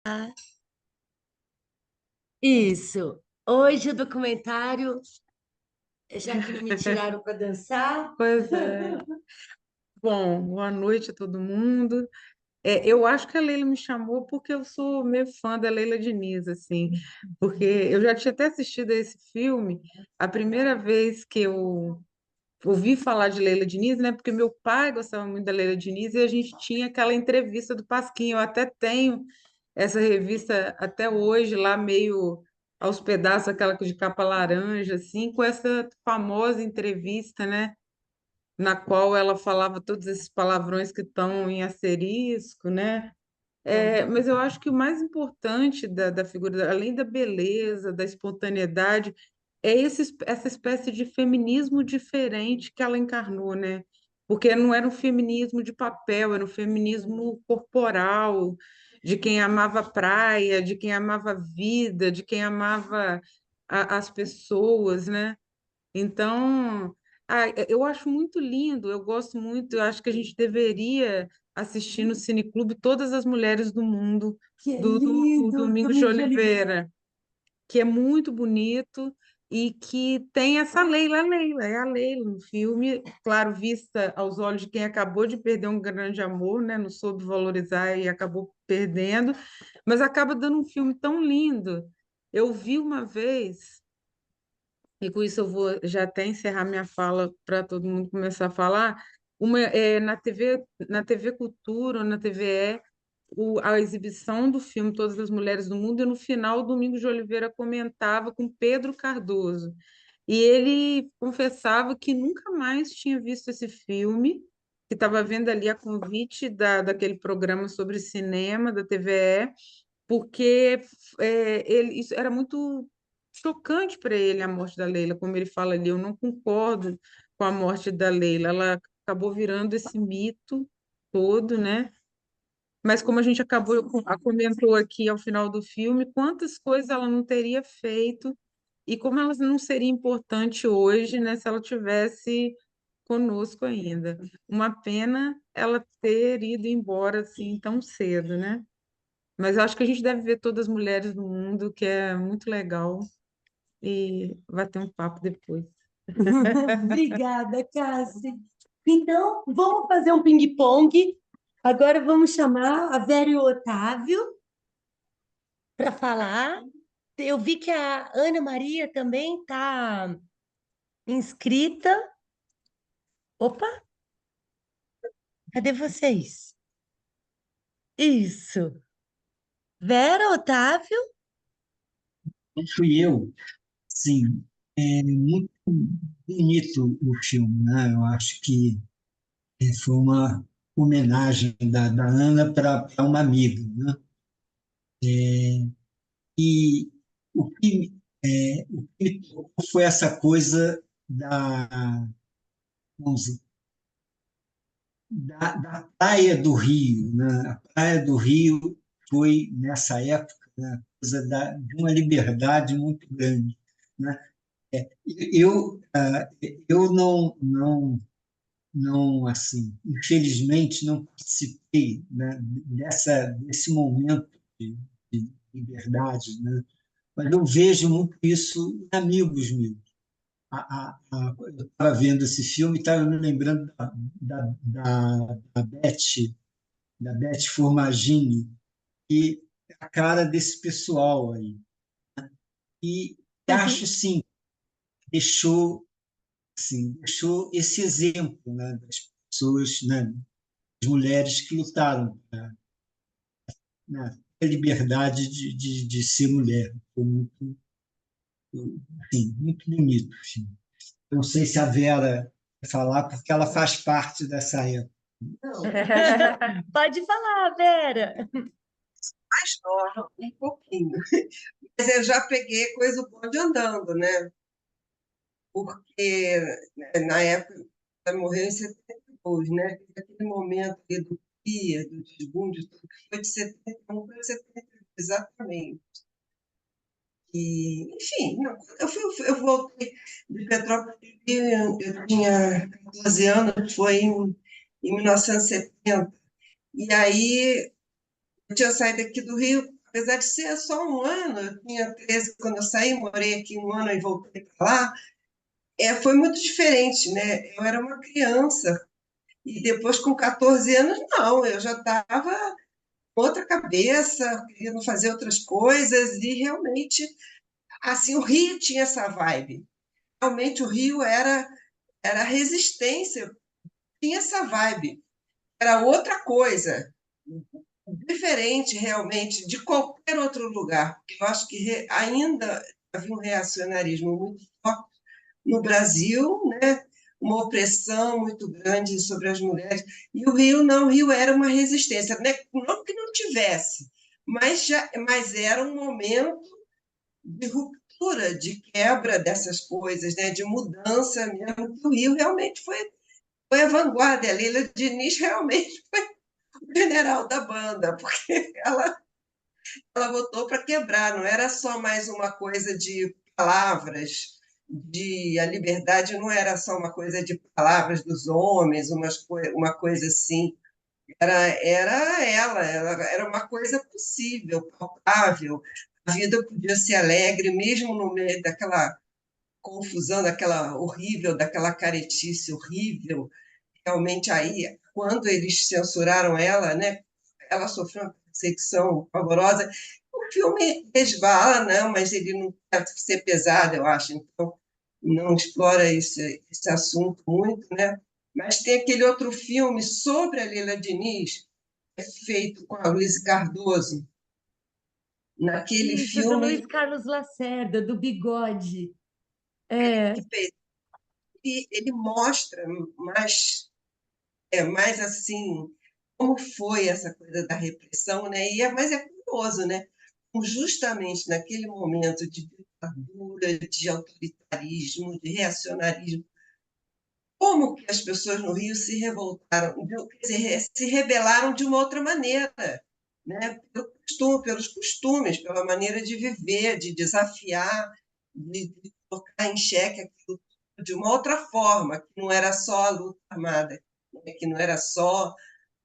Ah, isso. Hoje o documentário, já que não me tiraram para dançar. Pois é. Bom, boa noite a todo mundo. Eu acho que a Leila me chamou porque eu sou meio fã da Leila Diniz, assim, porque eu já tinha até assistido a esse filme a primeira vez que eu ouvi falar de Leila Diniz, né? Porque meu pai gostava muito da Leila Diniz e a gente tinha aquela entrevista do Pasquim. Eu até tenho essa revista até hoje lá meio aos pedaços, aquela de capa laranja, assim, com essa famosa entrevista, né? Na qual ela falava todos esses palavrões que estão em asterisco, né? Mas eu acho que o mais importante da figura, além da beleza, da espontaneidade, essa espécie de feminismo diferente que ela encarnou, né? Porque não era um feminismo de papel, era um feminismo corporal, de quem amava a praia, de quem amava a vida, de quem amava as pessoas, né? Então, eu acho muito lindo, eu gosto muito, eu acho que a gente deveria assistir no Cineclube Todas as Mulheres do Mundo, Que do lindo, Domingos de Domingos de Oliveira. Oliveira, que é muito bonito e que tem essa Leila, é a Leila no filme, claro, vista aos olhos de quem acabou de perder um grande amor, né? Não soube valorizar e acabou perdendo, mas acaba dando um filme tão lindo. Eu vi uma vez. E com isso eu vou já até encerrar minha fala para todo mundo começar a falar. Na TV Cultura, ou na TVE, a exibição do filme Todas as Mulheres do Mundo, e no final, o Domingos de Oliveira comentava com Pedro Cardoso. E ele confessava que nunca mais tinha visto esse filme, que estava vendo ali a convite daquele programa sobre cinema da TVE, porque isso era muito chocante para ele a morte da Leila, como ele fala ali, eu não concordo com a morte da Leila, ela acabou virando esse mito todo, né? Mas como a gente comentou aqui ao final do filme, quantas coisas ela não teria feito e como ela não seria importante hoje, né, se ela tivesse conosco ainda. Uma pena ela ter ido embora assim tão cedo, né? Mas eu acho que a gente deve ver todas as mulheres do mundo, que é muito legal, e vai ter um papo depois. Obrigada, Cassi. Então, vamos fazer um ping-pong. Agora vamos chamar a Vera e o Otávio para falar. Eu vi que a Ana Maria também está inscrita. Opa, cadê vocês? Isso. Vera, Otávio? Não fui eu, sim, é muito bonito o filme, né? Eu acho que foi uma homenagem da Ana para uma amiga, né? E o que me tocou foi essa coisa vamos dizer, da Praia do Rio, né? A Praia do Rio foi, nessa época, né, coisa de uma liberdade muito grande, né? Eu não, assim, infelizmente, não participei, né, desse momento de liberdade, né? Mas eu vejo muito isso em amigos meus. Eu estava vendo esse filme e estava me lembrando da Beth Formagini, que é a cara desse pessoal aí. E acho, Uhum. sim, deixou, deixou esse exemplo, né, das pessoas, né, das mulheres que lutaram para, né, a liberdade de ser mulher. Foi muito, assim, muito bonito. Assim. Não sei se a Vera vai falar, porque ela faz parte dessa época. Não, Pode falar, Vera. Mais nova, um pouquinho. Mas eu já peguei coisa do bonde andando, né? Porque na época ela morreu em 72, né? Aquele momento ali do dia, do desbunde, tudo, foi de 71 para 72, exatamente. E, enfim, não, eu voltei de Petrópolis, eu tinha 14 anos, foi em 1970. E aí eu tinha saído aqui do Rio, apesar de ser só um ano, eu tinha 13 quando eu saí, morei aqui um ano e voltei para lá, foi muito diferente, né? Eu era uma criança, e depois, com 14 anos, não, eu já estava com outra cabeça, querendo fazer outras coisas, e realmente, assim, o Rio tinha essa vibe. Realmente, o Rio era resistência, tinha essa vibe, era outra coisa, diferente realmente de qualquer outro lugar, porque eu acho que ainda havia um reacionarismo muito forte no Brasil, né? Uma opressão muito grande sobre as mulheres, e o Rio não, o Rio era uma resistência, né? Não que não tivesse, mas era um momento de ruptura, de quebra dessas coisas, né? De mudança mesmo, que o Rio realmente foi a vanguarda, a Leila Diniz realmente foi o general da banda, porque ela botou para quebrar, não era só mais uma coisa de palavras, a liberdade não era só uma coisa de palavras dos homens, uma coisa assim, ela era uma coisa possível, palpável, a vida podia ser alegre, mesmo no meio daquela confusão, daquela horrível, daquela caretice horrível, realmente aí, quando eles censuraram ela, né, ela sofreu uma perseguição pavorosa. O filme resvala, não, mas ele não quer ser pesado, eu acho, então não explora esse assunto muito, né? Mas tem aquele outro filme sobre a Leila Diniz, feito com a Luísa Cardoso. Naquele Isso, do filme, Luiz Carlos Lacerda, do Bigode. É, que fez, ele mostra mais assim, como foi essa coisa da repressão, né? Mas é curioso, né? Como justamente naquele momento de ditadura, de autoritarismo, de reacionarismo, como que as pessoas no Rio se revoltaram, quer dizer, se rebelaram de uma outra maneira, né? Pelos costumes, pela maneira de viver, de desafiar, de colocar em xeque aquilo de uma outra forma, que não era só a luta armada, né? Que não era só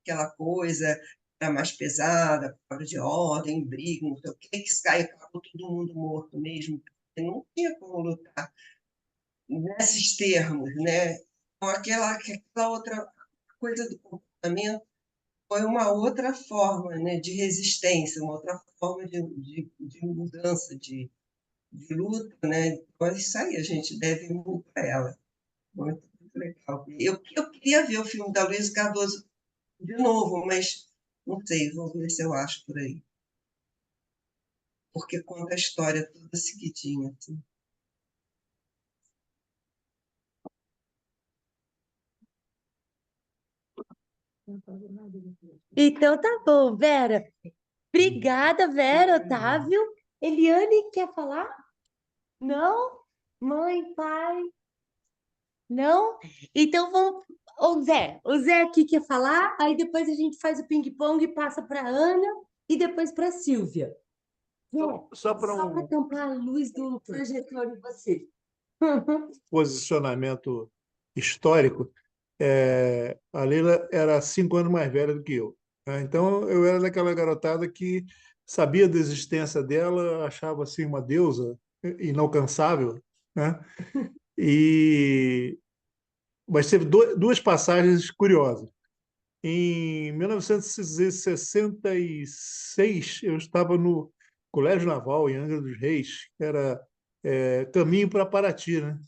aquela coisa era mais pesada, palavra de ordem, briga, não sei o que acabou todo mundo morto mesmo. Não tinha como lutar nesses termos, né? Então, aquela outra coisa do comportamento foi uma outra forma, né, de resistência, uma outra forma de mudança, de luta, né? Então, é isso aí, a gente deve muito para ela. Muito, muito legal. Eu queria ver o filme da Luísa Cardoso de novo, mas não sei, vou ver se eu acho por aí. Porque conta a história toda seguidinha. Assim. então tá bom, Vera. Obrigada, Vera, Otávio. Eliane, quer falar? Não? Mãe, pai? Não? Então vamos. O Zé aqui quer falar, aí depois a gente faz o ping-pong e passa para Ana e depois para Silvia. Zé, Só para só para um tampar a luz do projetor de você. posicionamento histórico, a Leila era 5 anos mais velha do que eu, né? Então, eu era daquela garotada que sabia da existência dela, achava assim uma deusa inalcançável, né? E... Mas teve duas passagens curiosas. Em 1966, eu estava no Colégio Naval, em Angra dos Reis, que era caminho para Paraty, né?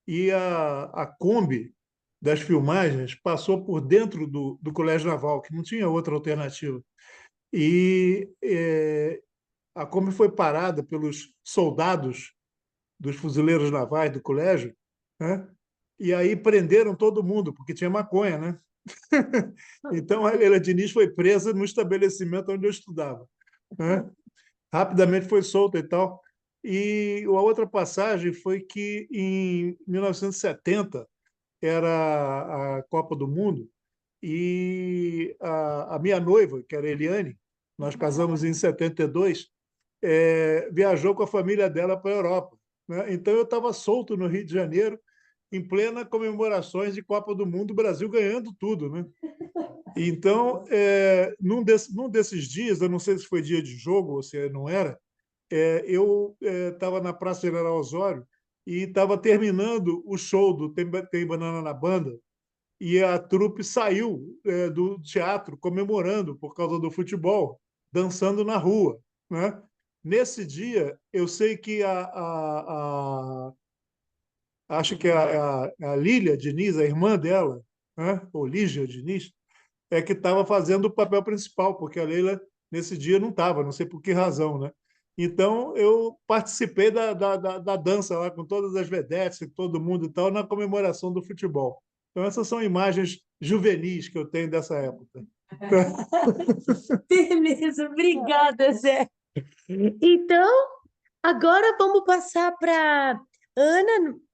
E a Kombi das filmagens passou por dentro do Colégio Naval, que não tinha outra alternativa. E a Kombi foi parada pelos soldados dos fuzileiros navais do colégio, né? E aí prenderam todo mundo, porque tinha maconha, né? Então a Leila Diniz foi presa no estabelecimento onde eu estudava, né? Rapidamente foi solta e tal. E a outra passagem foi que em 1970 era a Copa do Mundo e a minha noiva, que era Eliane, nós casamos em 72, viajou com a família dela para a Europa, né? Então eu estava solto no Rio de Janeiro, em plena comemorações de Copa do Mundo, o Brasil ganhando tudo, né? Então, num desses dias, eu não sei se foi dia de jogo ou se não era, eu estava na Praça General Osório e estava terminando o show do Tem Banana na Banda, e a trupe saiu do teatro comemorando por causa do futebol, dançando na rua, né? Nesse dia, eu sei que acho que a Lília Diniz, a irmã dela, né? Ou Lígia Diniz, que estava fazendo o papel principal, porque a Leila, nesse dia, não estava, não sei por que razão, né? Então, eu participei da dança lá com todas as vedetes e todo mundo e tal, na comemoração do futebol. Então, essas são imagens juvenis que eu tenho dessa época. Beleza, obrigada, Zé. Então, agora vamos passar para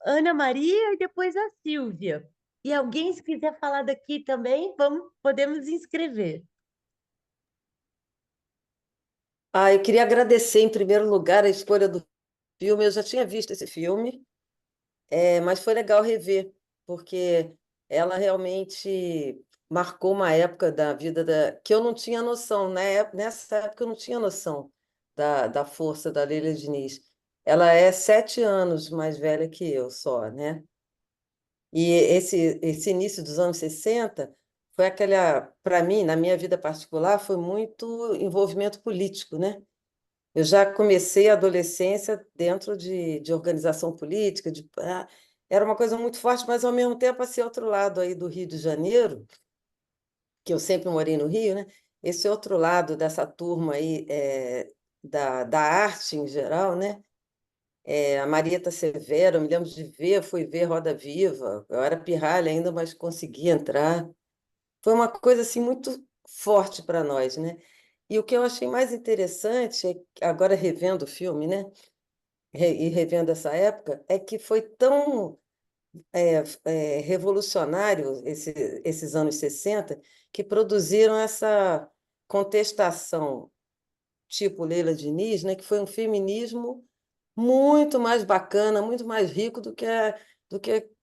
Ana Maria e depois a Silvia. E alguém, se quiser falar daqui também, podemos inscrever. Eu queria agradecer, em primeiro lugar, a escolha do filme. Eu já tinha visto esse filme, mas foi legal rever, porque ela realmente marcou uma época da vida que eu não tinha noção, né? Nessa época eu não tinha noção da força da Leila Diniz. Ela é 7 anos mais velha que eu só, né? E esse início dos anos 60 foi para mim, na minha vida particular, foi muito envolvimento político, né? Eu já comecei a adolescência dentro de organização política, era uma coisa muito forte, mas ao mesmo tempo, esse outro lado aí do Rio de Janeiro, que eu sempre morei no Rio, né? Esse outro lado dessa turma aí da arte em geral, né? A Marieta Severo, eu me lembro de fui ver Roda Viva, eu era pirralha ainda, mas consegui entrar. Foi uma coisa assim muito forte para nós, né? E o que eu achei mais interessante, agora revendo o filme, né? E revendo essa época, é que foi tão revolucionário esses anos 60 que produziram essa contestação tipo Leila Diniz, né? Que foi um feminismo muito mais bacana, muito mais rico do que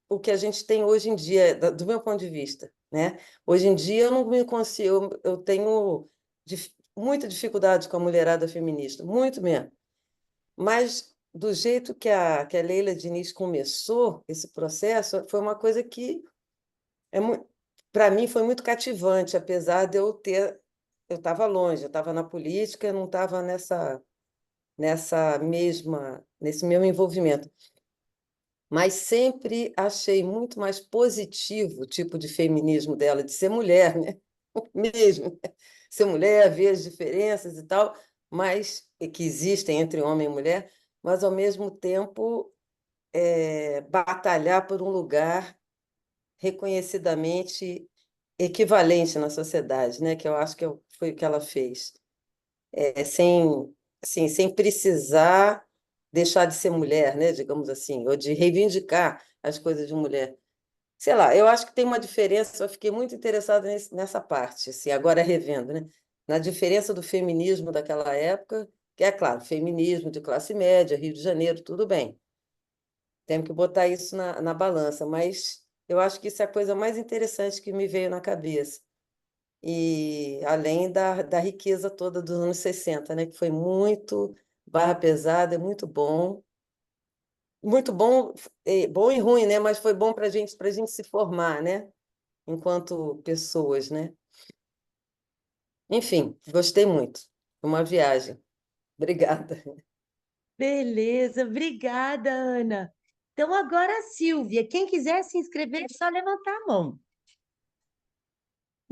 o que a gente tem hoje em dia, do meu ponto de vista, né? Hoje em dia eu não me consigo, eu tenho muita dificuldade com a mulherada feminista, muito mesmo. Mas do jeito que a Leila Diniz começou esse processo, foi uma coisa que para mim foi muito cativante, apesar de eu estava longe, eu estava na política, eu não estava nesse mesmo envolvimento. Mas sempre achei muito mais positivo o tipo de feminismo dela, de ser mulher, né? Mesmo. Ser mulher, ver as diferenças e tal, mas que existem entre homem e mulher, mas ao mesmo tempo batalhar por um lugar reconhecidamente equivalente na sociedade, né? Que eu acho que foi o que ela fez. Sem, assim, sem precisar deixar de ser mulher, né, digamos assim, ou de reivindicar as coisas de mulher. Sei lá, eu acho que tem uma diferença, eu fiquei muito interessada nessa parte, assim, agora revendo, né, na diferença do feminismo daquela época, que é claro, feminismo de classe média, Rio de Janeiro, tudo bem, temos que botar isso na balança, mas eu acho que isso é a coisa mais interessante que me veio na cabeça e além da riqueza toda dos anos 60, né? Que foi muito barra pesada, é muito bom, bom e ruim, né? Mas foi bom para gente se formar, né? Enquanto pessoas, né? Enfim, gostei muito. Foi uma viagem. Obrigada. Beleza, obrigada, Ana. Então, agora a Silvia. Quem quiser se inscrever, é só levantar a mão.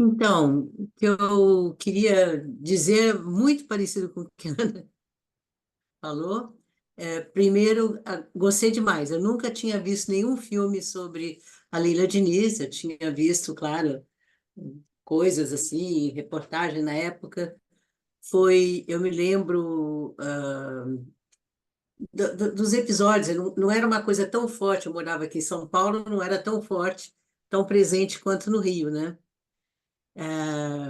Então, o que eu queria dizer, muito parecido com o que a Ana falou. Primeiro, gostei demais. Eu nunca tinha visto nenhum filme sobre a Leila Diniz. Eu tinha visto, claro, coisas assim, reportagem na época. Eu me lembro, dos episódios. Não era uma coisa tão forte. Eu morava aqui em São Paulo, não era tão forte, tão presente quanto no Rio, né?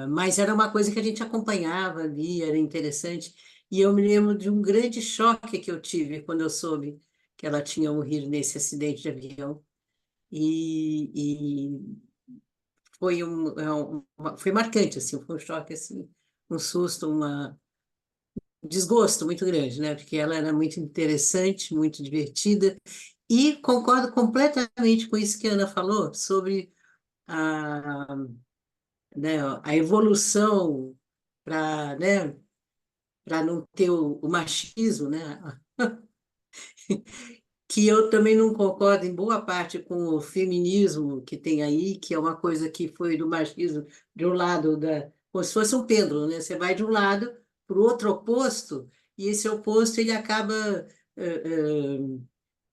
Mas era uma coisa que a gente acompanhava ali, era interessante. E eu me lembro de um grande choque que eu tive quando eu soube que ela tinha morrido nesse acidente de avião. E foi foi marcante, assim, foi um choque, assim, um susto, um desgosto muito grande, né? Porque ela era muito interessante, muito divertida, e concordo completamente com isso que a Ana falou sobre a, né, a evolução para, né, para não ter o machismo, né? Que eu também não concordo em boa parte com o feminismo que tem aí, que é uma coisa que foi do machismo de um lado como se fosse um pêndulo, né? Você vai de um lado para o outro oposto, e esse oposto ele acaba eh, eh,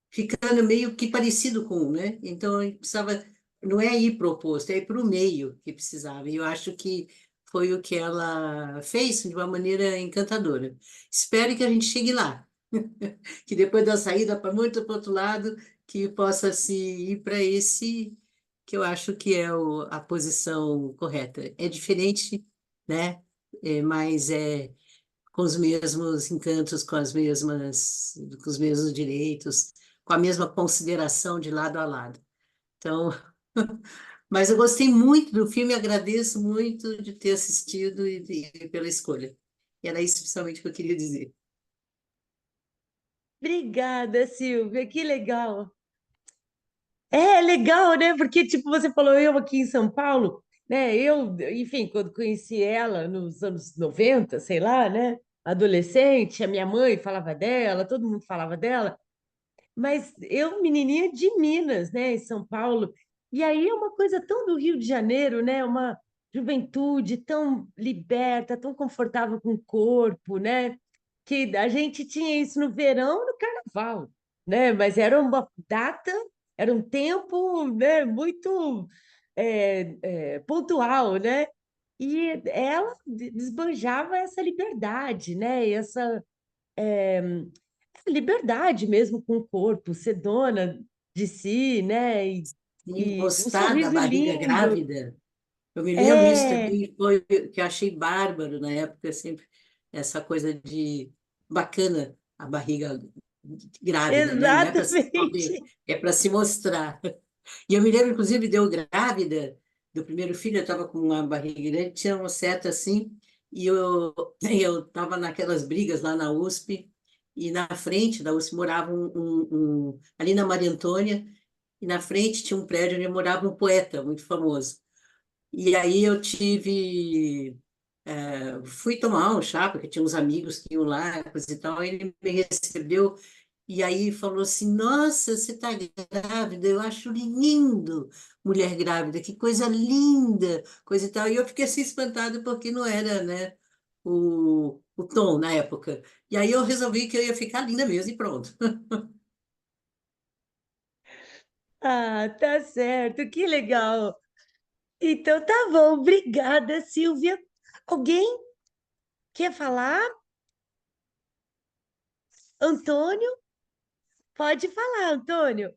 ficando meio que parecido com um, né? Então, ele precisava, não é ir para o oposto, é ir para o meio que precisava. E eu acho que foi o que ela fez de uma maneira encantadora. Espero que a gente chegue lá, que depois da saída para muito para o outro lado, que possa se ir para esse que eu acho que é a posição correta. É diferente, né? Mas é com os mesmos encantos, com os mesmos direitos, com a mesma consideração de lado a lado. Então, mas eu gostei muito do filme, agradeço muito de ter assistido e pela escolha. E era isso principalmente que eu queria dizer. Obrigada, Silvia, que legal. É legal, né? Porque, tipo, você falou, eu aqui em São Paulo, né? Eu, enfim, quando conheci ela nos anos 90, sei lá, né? Adolescente, a minha mãe falava dela, todo mundo falava dela. Mas eu, menininha de Minas, né, em São Paulo, e aí é uma coisa tão do Rio de Janeiro, né, uma juventude tão liberta, tão confortável com o corpo, né, que a gente tinha isso no verão, no carnaval, né, mas era uma data, era um tempo, né, muito pontual, né, e ela desbanjava essa liberdade, né, essa liberdade mesmo com o corpo, ser dona de si, né? E E um gostar da sorriso barriga lindo. grávida, eu me lembro isso É, também, foi o que eu achei bárbaro na época, sempre essa coisa de bacana, a barriga grávida, né? Não é para se esconder, exatamente. é para se mostrar. E eu me lembro, inclusive, de eu grávida do primeiro filho, eu estava com uma barriga grande, tinha uma seta assim, e eu estava naquelas brigas lá na USP, e na frente da USP morava ali na Maria Antônia, e na frente tinha um prédio onde morava um poeta muito famoso. E aí eu fui tomar um chá, porque tinha uns amigos que iam lá, coisa e tal, ele me recebeu e aí falou assim: Nossa, você está grávida, eu acho lindo mulher grávida, que coisa linda, coisa e tal. E eu fiquei assim espantada porque não era, né, o tom na época. E aí eu resolvi que eu ia ficar linda mesmo e pronto. Ah, tá certo, que legal. Então tá bom, obrigada, Silvia. Alguém quer falar? Antônio? Pode falar, Antônio.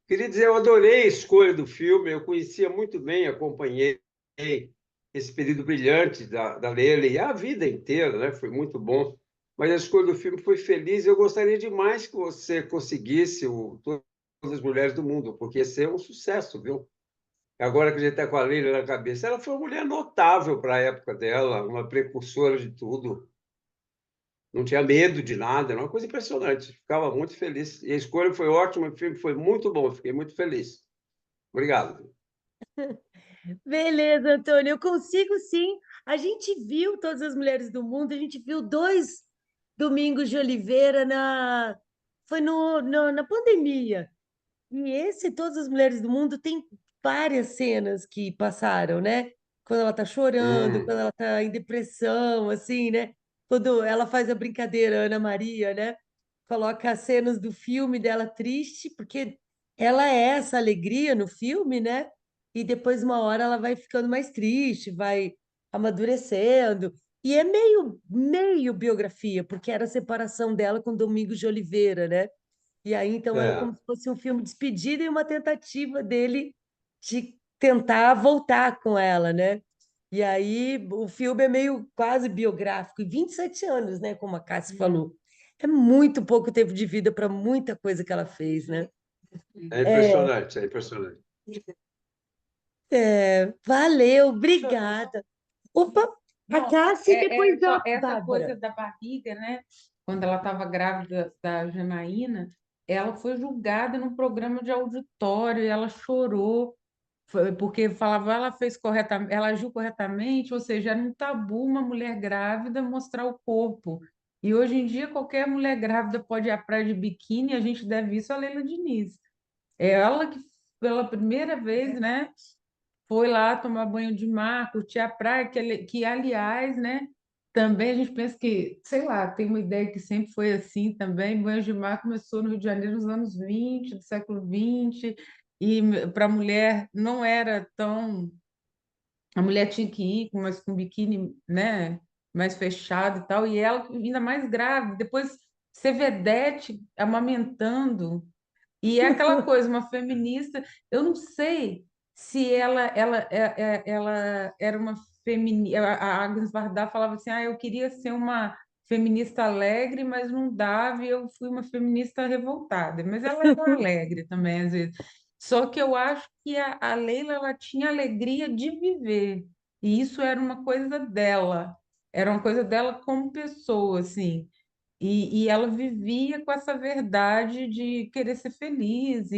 Queria dizer, eu adorei a escolha do filme, eu conhecia muito bem, acompanhei esse período brilhante da Leila e a vida inteira, né? Foi muito bom. Mas a escolha do filme foi feliz. Eu gostaria demais que você conseguisse Todas as Mulheres do Mundo, porque esse é um sucesso, viu? Agora que a gente está com a Leila na cabeça, ela foi uma mulher notável para a época dela, uma precursora de tudo. Não tinha medo de nada, era uma coisa impressionante. Ficava muito feliz. E a escolha foi ótima, o filme foi muito bom, fiquei muito feliz. Obrigado. Beleza, Antônio, eu consigo sim. A gente viu Todas as Mulheres do Mundo, a gente viu dois Domingos de Oliveira foi na pandemia. E esse Todas as Mulheres do Mundo tem várias cenas que passaram, né? Quando ela tá chorando, Hum, quando ela tá em depressão, assim, né? Quando ela faz a brincadeira, Ana Maria, né? Coloca as cenas do filme dela triste, porque ela é essa alegria no filme, né? E depois, uma hora, ela vai ficando mais triste, vai amadurecendo. E é meio biografia, porque era a separação dela com Domingos de Oliveira, né? E aí, então, era como é, se fosse um filme de despedida e uma tentativa dele de tentar voltar com ela, né? E aí, o filme é meio quase biográfico, e 27 anos, né? Como a Cássia falou. É muito pouco tempo de vida para muita coisa que ela fez, né? É impressionante, é impressionante. Valeu, obrigada. Opa, a Não, Cássia e depois só a essa coisa Bárbara. da barriga, né? Quando ela estava grávida da Janaína, ela foi julgada num programa de auditório e ela chorou, porque falava ela fez corretamente, ela agiu corretamente, ou seja, era um tabu uma mulher grávida mostrar o corpo. E hoje em dia qualquer mulher grávida pode ir à praia de biquíni, e a gente deve isso a Leila Diniz. É ela que pela primeira vez, né? Foi lá tomar banho de mar, curtir a praia, aliás, né? Também a gente pensa que, sei lá, tem uma ideia que sempre foi assim também. Banho de mar começou no Rio de Janeiro nos anos 20 do século 20 e para a mulher não era tão. A mulher tinha que ir mas com biquíni, né? Mais fechado e tal, e ela ainda mais grávida, depois ser vedete amamentando. E é aquela coisa, uma feminista, eu não sei se ela era uma feminista. A Agnes Varda falava assim: ah, eu queria ser uma feminista alegre, mas não dava, e eu fui uma feminista revoltada. Mas ela era alegre também, às vezes. Só que eu acho que a Leila ela tinha alegria de viver, e isso era uma coisa dela, era uma coisa dela como pessoa, assim. E ela vivia com essa verdade de querer ser feliz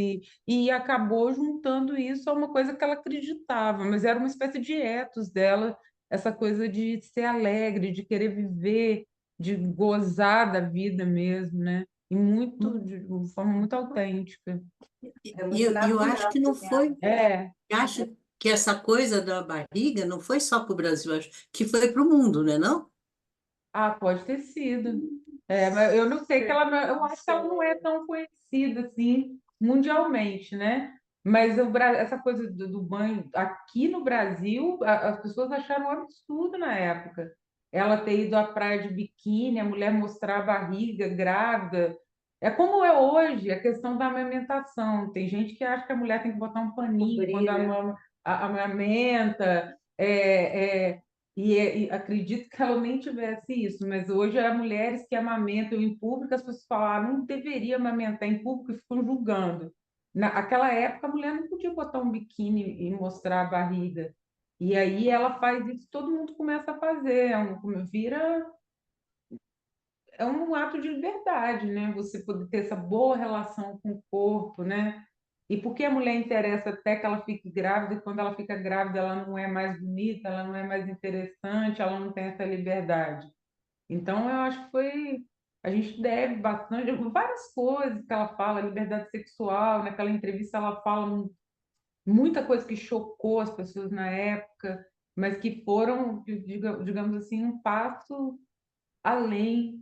e acabou juntando isso a uma coisa que ela acreditava, mas era uma espécie de ethos dela, essa coisa de ser alegre, de querer viver, de gozar da vida mesmo, né? E muito, de uma forma muito autêntica. E eu acho que não foi. É, Eu acho que essa coisa da barriga não foi só para o Brasil, acho que foi para o mundo, né, não? pode ter sido. Mas eu não sei que eu acho que ela não é tão conhecida assim mundialmente, né? Mas essa coisa do banho aqui no Brasil, as pessoas acharam um absurdo na época. Ela ter ido à praia de biquíni, a mulher mostrar a barriga grávida. É como é hoje a questão da amamentação. Tem gente que acha que a mulher tem que botar um paninho quando amamenta. E acredito que ela nem tivesse isso, mas hoje há mulheres que amamentam em público, as pessoas falam, não deveria amamentar em público e ficam julgando. Naquela época, a mulher não podia botar um biquíni e mostrar a barriga. E aí ela faz isso, todo mundo começa a fazer, é um ato de liberdade, né? Você poder ter essa boa relação com o corpo, né? E por que a mulher interessa até que ela fique grávida, e quando ela fica grávida ela não é mais bonita, ela não é mais interessante, ela não tem essa liberdade. Então, eu acho que a gente deve bastante, várias coisas que ela fala, liberdade sexual, naquela entrevista ela fala muita coisa que chocou as pessoas na época, mas que foram, digamos assim, um passo além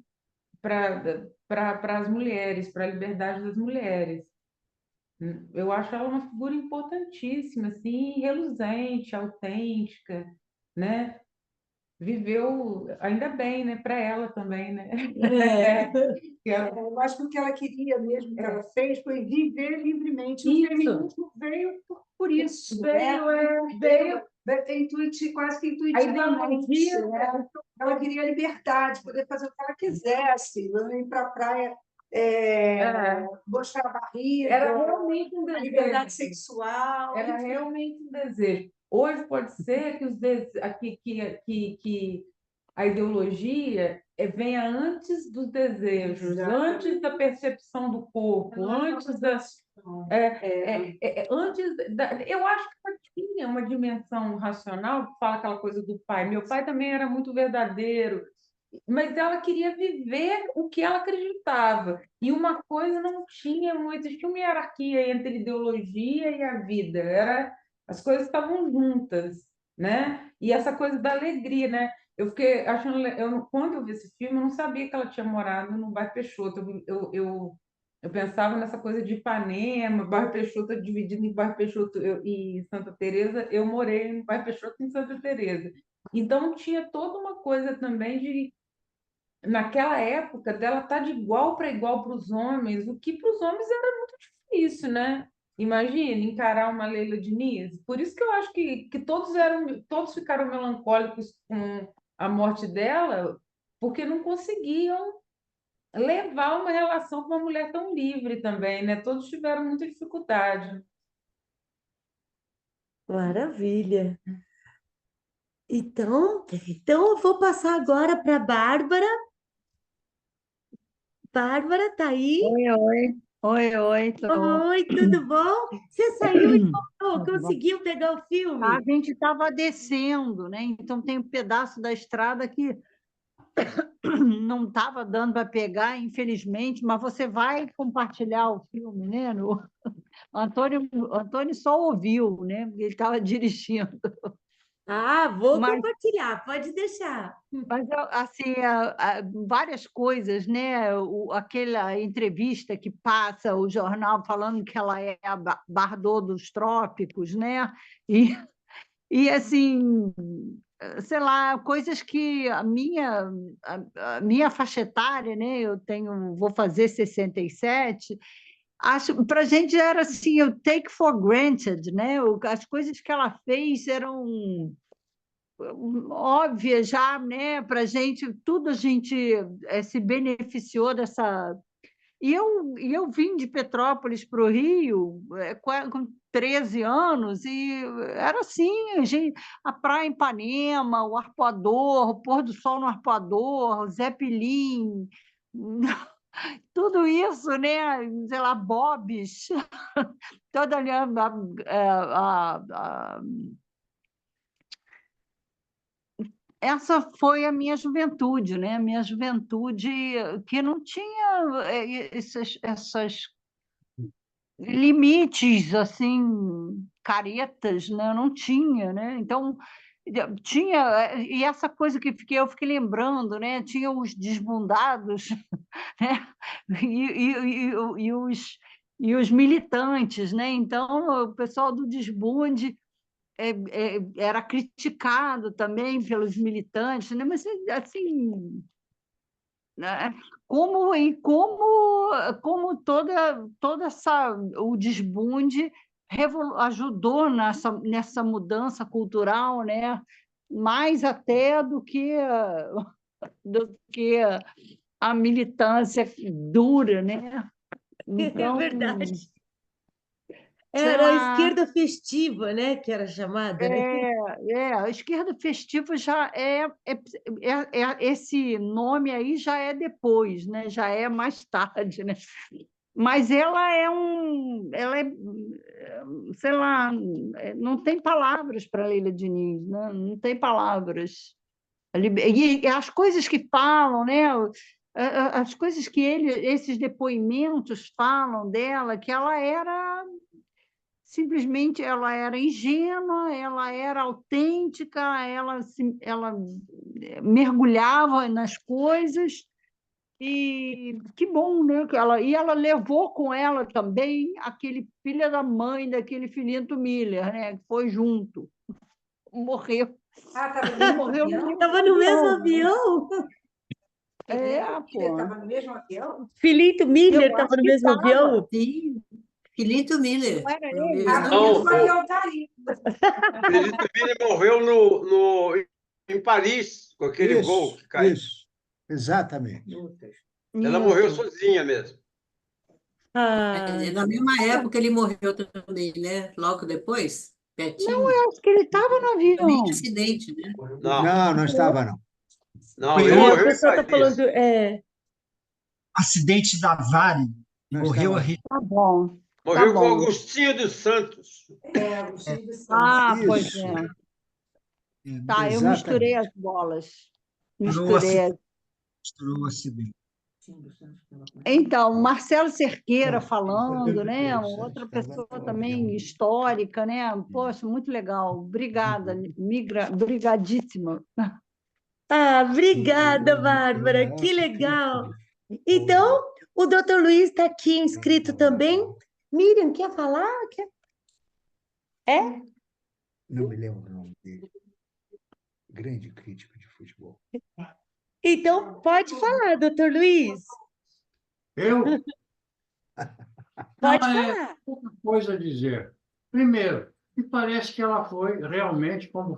para as mulheres, para a liberdade das mulheres. Eu acho ela uma figura importantíssima, assim, reluzente, autêntica, né? Viveu, ainda bem, né? Para ela também, né? Que ela- Eu acho que o que ela queria mesmo, que ela fez, foi viver livremente. O Isso. feminismo veio por isso, Veio, né? Quase que a intuitivamente, ideologia, né? Ela queria liberdade, poder fazer o que ela quisesse, não ir para a praia, mostrar a barriga, era realmente um a liberdade desejo. sexual. Era enfim. realmente um desejo. Hoje pode ser que, que a ideologia venha antes dos desejos, Exatamente. antes da percepção do corpo, antes das. Antes eu acho que ela tinha uma dimensão racional, que fala aquela coisa do pai. Meu pai também era muito verdadeiro, mas ela queria viver o que ela acreditava. E uma coisa não existia uma hierarquia entre ideologia e a vida. As coisas estavam juntas, né? E essa coisa da alegria, né? Eu fiquei achando, quando eu vi esse filme, eu não sabia que ela tinha morado no bairro Peixoto. Eu pensava nessa coisa de Ipanema, bairro Peixoto é dividido em bairro Peixoto e Santa Teresa. Eu morei no bairro Peixoto em Santa Teresa. Então tinha toda uma coisa também de naquela época dela estar de igual para igual para os homens, o que para os homens era muito difícil, né? Imagina encarar uma Leila Diniz. Por isso que eu acho que todos ficaram melancólicos com a morte dela, porque não conseguiam levar uma relação com uma mulher tão livre também, né? Todos tiveram muita dificuldade. Maravilha. Então eu vou passar agora para a Bárbara. Bárbara, tá aí? Oi, tô. Oi, tudo bom? Você saiu e voltou, Tudo bom. conseguiu pegar o A filme? gente estava descendo, né? Então tem um pedaço da estrada que não estava dando para pegar, infelizmente, mas você vai compartilhar o filme, né? O Antônio só ouviu, né? Porque ele estava dirigindo. Ah, vou Mas compartilhar, pode deixar. Assim, várias coisas, né? Aquela entrevista que passa o jornal falando que ela é a Bardot dos trópicos, né? E assim, sei lá, coisas que a minha faixa etária, né? Vou fazer 67. Acho, para a gente era assim, eu take for granted, né? As coisas que ela fez eram óbvia já, né? Para a gente, tudo a gente se beneficiou dessa. E eu vim de Petrópolis para o Rio com 13 anos, e era assim, a praia em Ipanema, o Arpoador, o pôr do sol no Arpoador, o Zeppelin, tudo isso, né? Sei lá, Bob's, toda essa foi a minha juventude, né? Minha juventude que não tinha essas limites assim, caretas, né? Não tinha, né? Então tinha, e essa coisa que eu fiquei lembrando, né? Tinha os desbundados, né? E os militantes, né? Então o pessoal do desbunde era criticado também pelos militantes, né? Mas assim, né? Como toda o desbunde ajudou nessa mudança cultural, né? Mais até do que a militância dura, né? É Então, verdade. sei Era a lá, esquerda festiva, né? Que era chamada, né? a esquerda festiva já esse nome aí já é depois, né? Já é mais tarde, né? Mas sei lá, não tem palavras para Leila Diniz, né? Não tem palavras. E as coisas que falam, né? As coisas que esses depoimentos falam dela, que ela era ingênua, ela era autêntica, ela mergulhava nas coisas. E que bom, né? E ela levou com ela também aquele filho da mãe daquele Filinto Miller, né? Que foi junto, morreu. Ah, estava no mesmo Morreu no avião? mesmo Estava no mesmo avião, né? avião. Pô. Estava no mesmo avião? Filito Miller Eu estava acho no que mesmo estava. avião. Sim, Filinto Miller. Não era no ele? mesmo Ah, no Não, mesmo avião. avião tá aí. Felipe Miller morreu em Paris, com aquele voo Isso, que caiu. isso, exatamente. Ela morreu Isso. sozinha mesmo. Ah, Na mesma época ele morreu também, né? Logo depois, Não, pertinho. eu acho que ele estava no Também em avião. acidente, né? Não, Não, não estava, não. não, Foi ele o morreu em pessoal está falando. Paris. acidente da Varig. Não Morreu estava. Tá bom, tá Morreu com bom. Agostinho dos Santos. É, Agostinho dos Santos. Ah, pois Isso, é. Tá, eu misturei as exatamente. bolas. Misturou Misturei. o acidente. Então, Marcelo Cerqueira Bom, falando, né? isso, Outra estava pessoa no também avião. histórica, né? Poxa, muito legal. Obrigada, brigadíssima. Obrigada, Pela Bárbara, maior que crítica legal. de futebol. Então, o doutor Luiz está aqui inscrito também. Miriam, quer falar? É? Não me lembro o nome dele. Grande crítico de futebol. Então, pode falar, doutor Luiz. Eu? Não, Pode falar. pouca coisa a dizer. Primeiro, me parece que ela foi realmente, como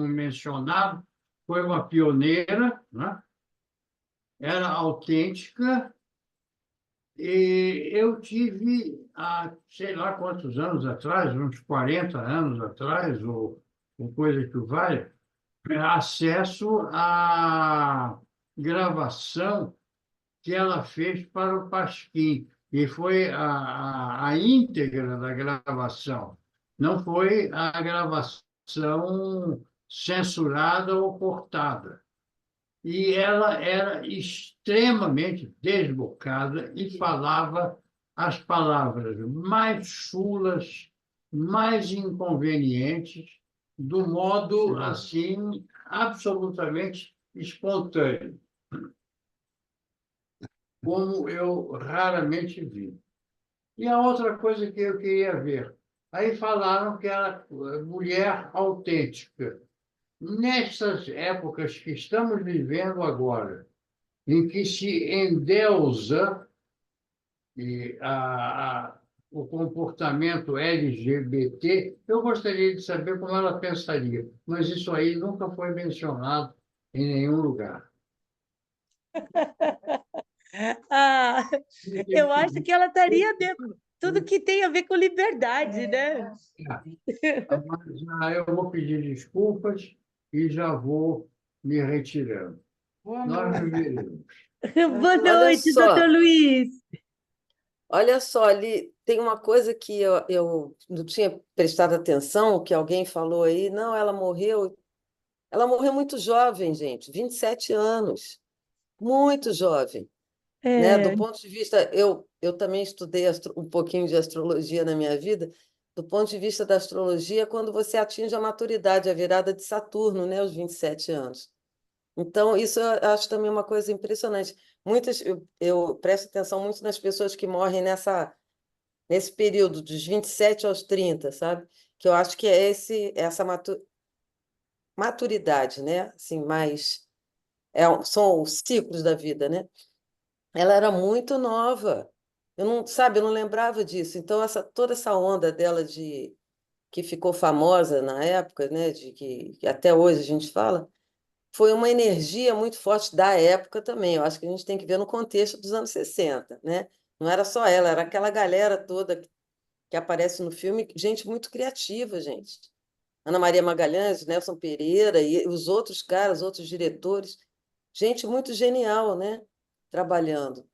mencionado, foi uma pioneira, né? era autêntica e eu tive, há sei lá quantos anos atrás, uns 40 anos atrás, ou coisa que o valha, acesso à gravação que ela fez para o Pasquim, e foi a íntegra da gravação, não foi a gravação censurada ou cortada. E ela era extremamente desbocada e falava as palavras mais chulas, mais inconvenientes, do modo assim absolutamente espontâneo, como eu raramente vi. E a outra coisa que eu queria ver, aí falaram que era mulher autêntica. Nessas épocas que estamos vivendo agora, em que se endeusa o comportamento LGBT, eu gostaria de saber como ela pensaria, mas isso aí nunca foi mencionado em nenhum lugar. Ah, eu acho que ela estaria dentro tudo que tem a ver com liberdade, né? Mas, eu vou pedir desculpas e já vou me retirando. Nós nos veremos. Boa Olha noite, doutor só, Luiz. olha só, ali tem uma coisa que eu não tinha prestado atenção, que alguém falou aí, não, ela morreu muito jovem, gente, 27 anos, muito jovem, né? Do É, ponto de vista, eu também estudei um pouquinho de astrologia na minha vida, do ponto de vista da astrologia, quando você atinge a maturidade, a virada de Saturno, né, os 27 anos. Então, isso eu acho também uma coisa impressionante. Eu presto atenção muito nas pessoas que morrem nesse período, dos 27 aos 30, sabe? Que eu acho que é essa maturidade, né? Assim, mais. São os ciclos da vida, né? Ela era muito nova. Eu não lembrava disso. Então, toda essa onda dela que ficou famosa na época, né? Que até hoje a gente fala. Foi uma energia muito forte da época também. Eu acho que a gente tem que ver no contexto dos anos 60, né? Não era só ela, era aquela galera toda que aparece no filme, gente muito criativa, gente. Ana Maria Magalhães, Nelson Pereira e os outros caras, outros diretores, gente muito genial, né? Trabalhando.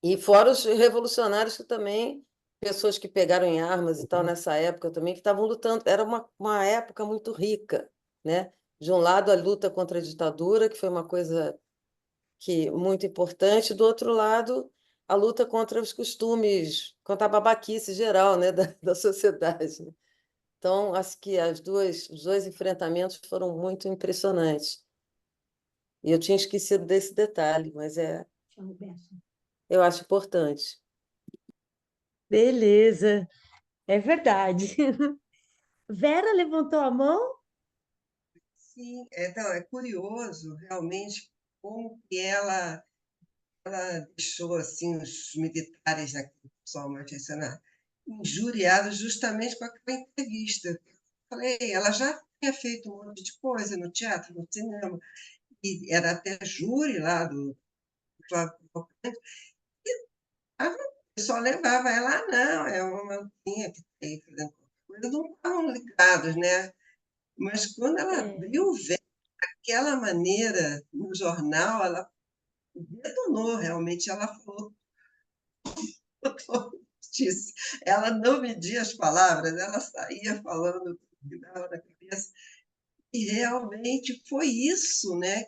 E fora os revolucionários que também, pessoas que pegaram em armas e tal nessa época também, que estavam lutando. Era uma época muito rica, né? De um lado, a luta contra a ditadura, que foi uma coisa muito importante, do outro lado, a luta contra os costumes, contra a babaquice geral, né? Da sociedade. Né? Então, acho que os dois enfrentamentos foram muito impressionantes. E eu tinha esquecido desse detalhe, mas eu acho importante. beleza, é verdade. Vera levantou a mão? Sim, então, é curioso realmente como que ela deixou assim os militares, né, o pessoal mais reacionário, injuriados justamente com aquela entrevista. Falei, ela já tinha feito um monte de coisa no teatro, no cinema, e era até júri lá do Flávio Cavalcante, e o pessoal levava ela, não, é uma mantinha que está aí fazendo qualquer coisa, não estavam ligados, né? Mas quando ela É. abriu o véu daquela maneira no jornal, ela detonou realmente, ela falou disse. Ela não media as palavras, ela saía falando o que dava na cabeça. E realmente foi isso, né?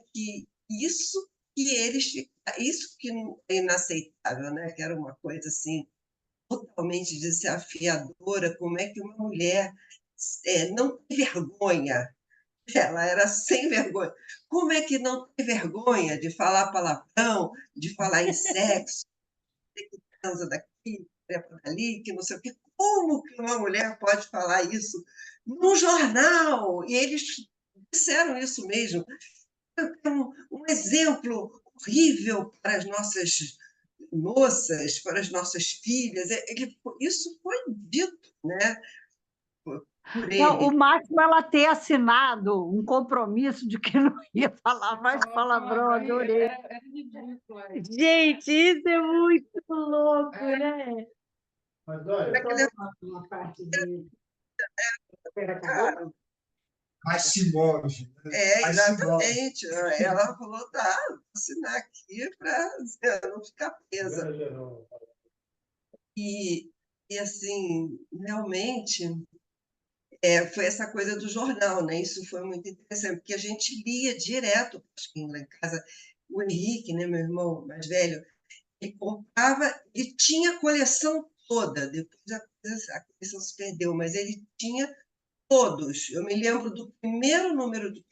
Isso que é inaceitável, né? Que era uma coisa assim totalmente desafiadora. Como é que uma mulher não tem vergonha? Ela era sem vergonha. Como é que não tem vergonha de falar palavrão, de falar em sexo, que transa daqui, trepa dali, que não sei o quê? Como que uma mulher pode falar isso num jornal? E eles disseram isso mesmo. Um exemplo horrível para as nossas moças, para as nossas filhas. Isso foi dito, né? por Não, o ele. máximo ela ter assinado um compromisso de que não ia falar mais palavrão, Aí adorei. era ridículo. Gente, isso é muito louco, né? Mas olha, Uma parte de... Claro, Mas se move, né? Mas se move. exatamente. Ela falou, tá, vou assinar aqui para não ficar presa. E, assim, realmente, foi essa coisa do jornal, né? Isso foi muito interessante, porque a gente lia direto o Pasquim lá em casa. O Henrique, né, meu irmão mais velho, ele comprava, ele tinha a coleção toda, depois a coleção se perdeu, mas ele tinha todos. Eu me lembro do primeiro número que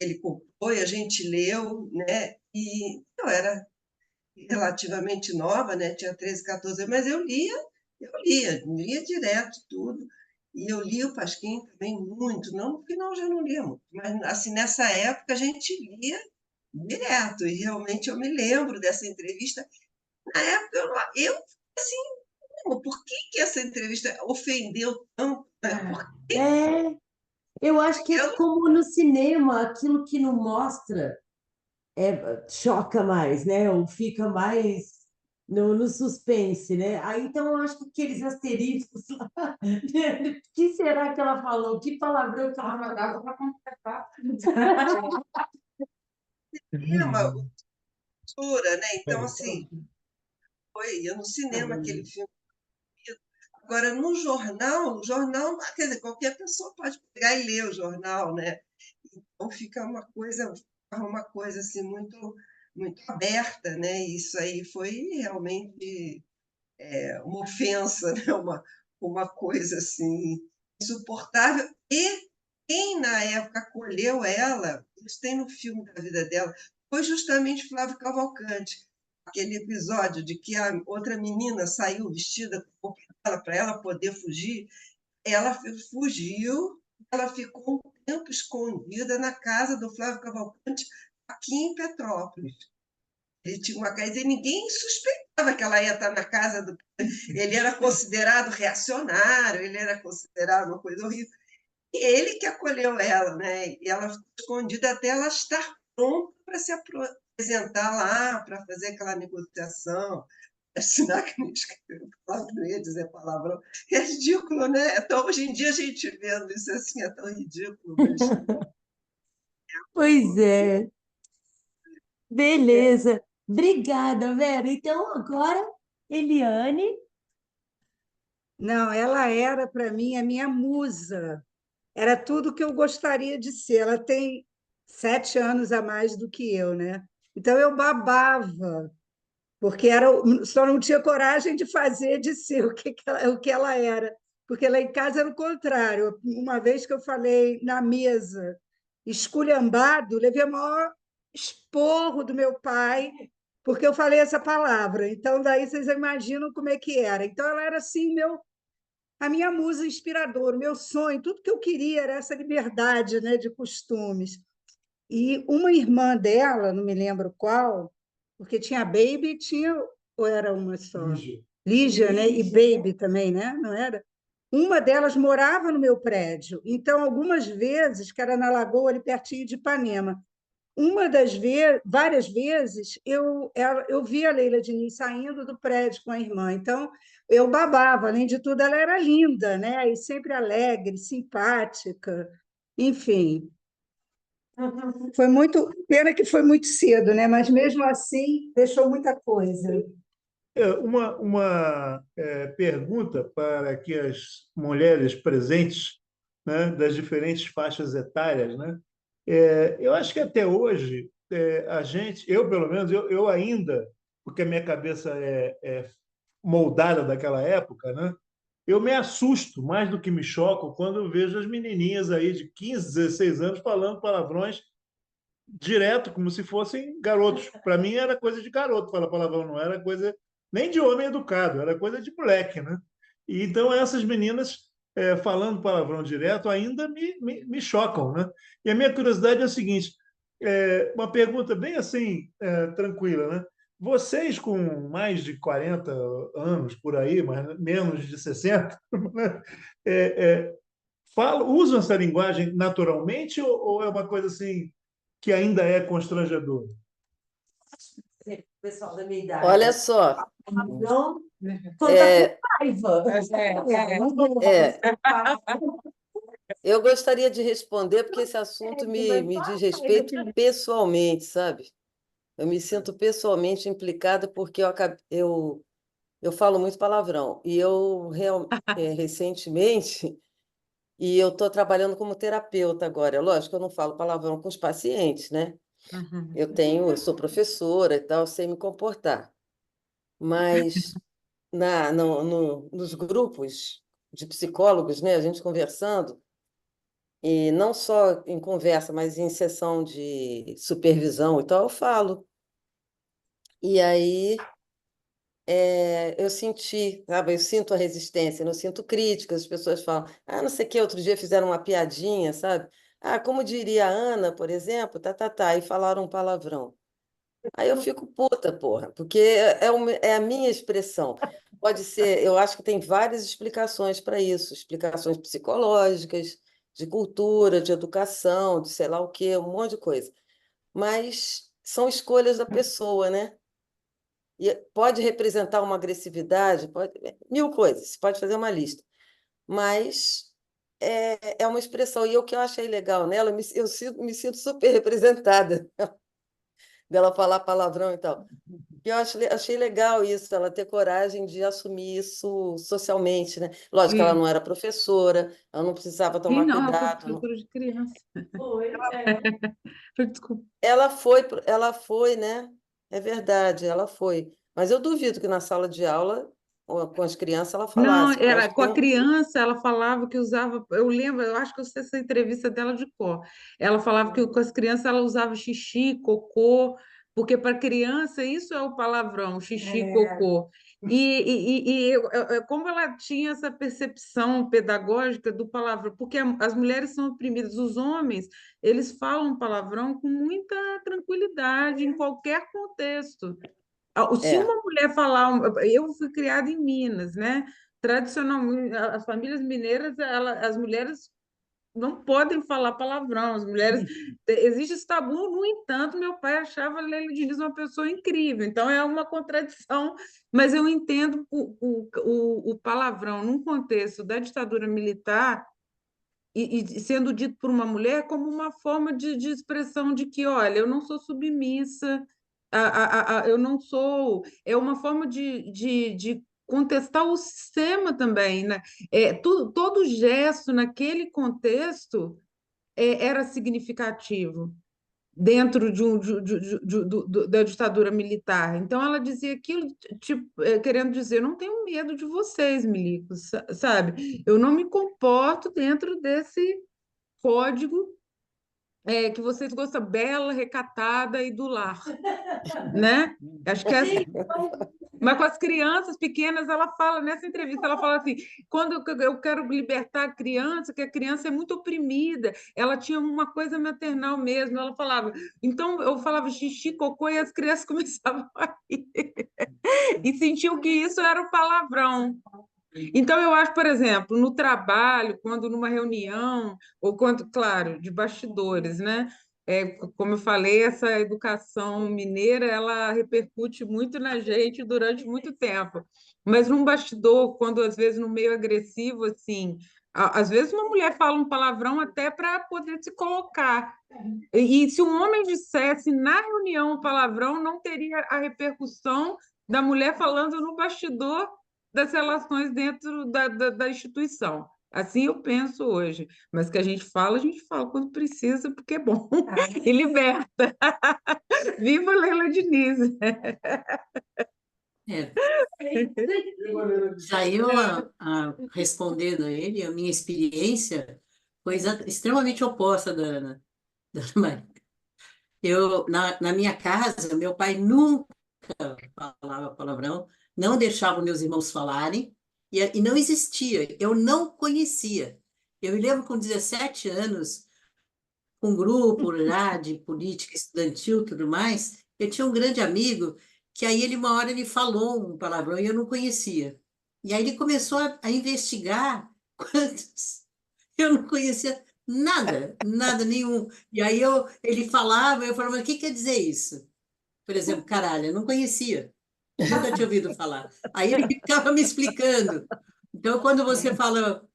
ele comprou e a gente leu, né? E eu era relativamente nova, né? Tinha 13, 14 anos, mas eu lia direto tudo. E eu li o Pasquim também muito, não no final já não lia muito, mas assim, nessa época a gente lia direto, e realmente eu me lembro dessa entrevista. Na época assim, por que essa entrevista ofendeu tanto? Né? É, eu acho que é Eu, como no cinema, aquilo que não mostra choca mais, né? Ou fica mais no suspense, né? Aí então eu acho que aqueles asteriscos lá, o que será que ela falou? Que palavrão que ela falou? Dava para completar. cinema, cultura, né? Então, assim, eu no cinema aquele filme. Agora, no jornal, quer dizer, qualquer pessoa pode pegar e ler o jornal, né? Então fica uma coisa assim muito, muito aberta, né? Isso aí foi realmente uma ofensa, né? Uma coisa assim insuportável. E quem na época acolheu ela, isso tem no filme da vida dela, foi justamente Flávio Cavalcante. Aquele episódio de que a outra menina saiu vestida com roupa dela para ela poder fugir, ela fugiu, ela ficou um tempo escondida na casa do Flávio Cavalcante, aqui em Petrópolis. Ele tinha uma casa e ninguém suspeitava que ela ia estar na casa do. Ele era considerado reacionário, ele era considerado uma coisa horrível. E ele que acolheu ela, né? E ela ficou escondida até ela estar pronta para se apresentar lá, para fazer aquela negociação, assinar que não escreveu, não ia dizer palavrão. É ridículo, né? Então, hoje em dia, a gente vendo isso assim é tão ridículo, mas. Pois é, beleza. Obrigada, Vera. Então, agora, Eliane. Não, ela era para mim a minha musa. Era tudo que eu gostaria de ser. Ela tem 7 anos a mais do que eu, né? Então eu babava, porque só não tinha coragem de fazer de ser o que ela era. Porque lá em casa era o contrário. Uma vez que eu falei na mesa, esculhambado, levei o maior esporro do meu pai, porque eu falei essa palavra. Então, daí vocês imaginam como é que era. Então, ela era assim, a minha musa inspiradora, o meu sonho, tudo que eu queria era essa liberdade, né, de costumes. E uma irmã dela, não me lembro qual, porque tinha a Baby e tinha, ou era uma só? Lígia, né? E Baby também, né? Não era? Uma delas morava no meu prédio, então algumas vezes, que era na Lagoa, ali pertinho de Ipanema, várias vezes, eu vi a Leila Diniz saindo do prédio com a irmã, então eu babava, além de tudo, ela era linda, né? E sempre alegre, simpática, enfim. Foi muito, pena que foi muito cedo, né? Mas mesmo assim deixou muita coisa. Uma pergunta para que as mulheres presentes, né, das diferentes faixas etárias, né? Eu acho que até hoje a gente, eu pelo menos, eu ainda, porque a minha cabeça é moldada daquela época, né? Eu me assusto mais do que me choco quando eu vejo as menininhas aí de 15, 16 anos falando palavrões direto, como se fossem garotos. Para mim era coisa de garoto falar palavrão, não era coisa nem de homem educado, era coisa de moleque, né? E então essas meninas falando palavrão direto ainda me chocam, né? E a minha curiosidade é a seguinte, uma pergunta bem assim, tranquila, né? vocês com mais de 40 anos por aí, mas menos de 60, né? Usam essa linguagem naturalmente ou é uma coisa assim que ainda é constrangedora? Pessoal da minha idade. Olha só, Não, é, raiva. eu gostaria de responder porque esse assunto me diz respeito pessoalmente, sabe? Eu me sinto pessoalmente implicada porque eu falo muito palavrão. E recentemente, e eu estou trabalhando como terapeuta agora. Lógico que eu não falo palavrão com os pacientes, né? Eu sou professora e tal, sei me comportar. Mas nos grupos de psicólogos, né, a gente conversando, e não só em conversa, mas em sessão de supervisão e tal, eu falo. E aí eu senti, sabe, eu sinto a resistência, eu sinto críticas, as pessoas falam, não sei o que, outro dia fizeram uma piadinha, sabe? Como diria a Ana, por exemplo, e falaram um palavrão. Aí eu fico puta, porra, porque é a minha expressão. Pode ser, eu acho que tem várias explicações para isso, explicações psicológicas, de cultura, de educação, de sei lá o quê, um monte de coisa. Mas são escolhas da pessoa, né? E pode representar uma agressividade, mil coisas, pode fazer uma lista. Mas é uma expressão. E o que eu achei legal nela, me sinto super representada dela falar palavrão e tal. E eu achei legal isso, ela ter coragem de assumir isso socialmente, né? Lógico que ela não era professora, ela não precisava Sim, tomar não, ela foi cuidado. professora de criança. Foi, Desculpa. Ela foi, né? É verdade, ela foi. Mas eu duvido que na sala de aula, ou com as crianças, ela Não, falasse, porque eu acho era que com tem a criança, ela falava que usava. Eu lembro, eu acho que eu sei essa entrevista dela de cor. Ela falava que com as crianças ela usava xixi, cocô, porque para criança isso é o palavrão, xixi, cocô. Como ela tinha essa percepção pedagógica do palavrão, porque as mulheres são oprimidas, os homens, eles falam palavrão com muita tranquilidade em qualquer contexto. Se É, uma mulher falar, eu fui criada em Minas, né? Tradicionalmente, as famílias mineiras, as mulheres não podem falar palavrão, as mulheres. Existe esse tabu, no entanto, meu pai achava a Leila Diniz uma pessoa incrível, então é uma contradição, mas eu entendo o palavrão num contexto da ditadura militar e sendo dito por uma mulher como uma forma de expressão de que, olha, eu não sou submissa, eu não sou. É uma forma de contestar o sistema também, né? Todo gesto naquele contexto era significativo dentro da ditadura militar. Então, ela dizia aquilo, tipo, querendo dizer, eu não tenho medo de vocês, milicos, sabe? Eu não me comporto dentro desse código que vocês gostam, bela, recatada e do lar, né? Acho que é assim. Mas com as crianças pequenas, ela fala, nessa entrevista, ela fala assim, quando eu quero libertar a criança, que a criança é muito oprimida, ela tinha uma coisa maternal mesmo, ela falava, então eu falava xixi, cocô, e as crianças começavam a rir, e sentiam que isso era o palavrão. Então, eu acho, por exemplo, no trabalho, quando numa reunião, ou quando, claro, de bastidores, né? Como eu falei, essa educação mineira, ela repercute muito na gente durante muito tempo. Mas num bastidor, quando às vezes no meio agressivo, assim, às vezes uma mulher fala um palavrão até para poder se colocar. E se um homem dissesse na reunião um palavrão, não teria a repercussão da mulher falando no bastidor das relações dentro da instituição. Assim eu penso hoje. Mas que a gente fala quando precisa, porque é bom e liberta. Viva Leila Diniz! Já eu respondendo a ele, a minha experiência foi extremamente oposta da Ana. Da Ana Maria. Na minha casa, meu pai nunca falava palavrão, não deixava meus irmãos falarem, e não existia, eu não conhecia. Eu me lembro com 17 anos, um grupo lá de política estudantil e tudo mais, eu tinha um grande amigo que aí ele uma hora ele falou um palavrão e eu não conhecia. E aí ele começou a investigar quantos eu não conhecia nada, nada nenhum. E aí ele falava, eu falava, mas o que quer dizer isso? Por exemplo, caralho, eu não conhecia, nunca tinha ouvido falar. Aí ele ficava me explicando. Então, quando você fala,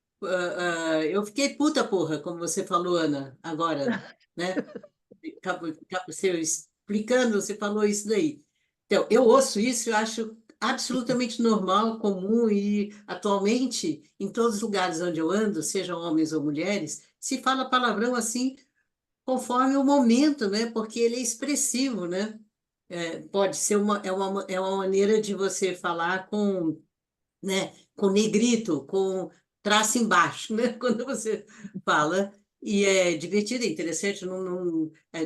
eu fiquei puta porra, como você falou, Ana, agora, né? Você explicando, você falou isso daí. Então, eu ouço isso, eu acho absolutamente normal, comum, e atualmente, em todos os lugares onde eu ando, sejam homens ou mulheres, se fala palavrão assim, conforme o momento, né? Porque ele é expressivo, né? Pode ser uma maneira de você falar com, né, com negrito, com traço embaixo, né, quando você fala. E é divertido, é interessante.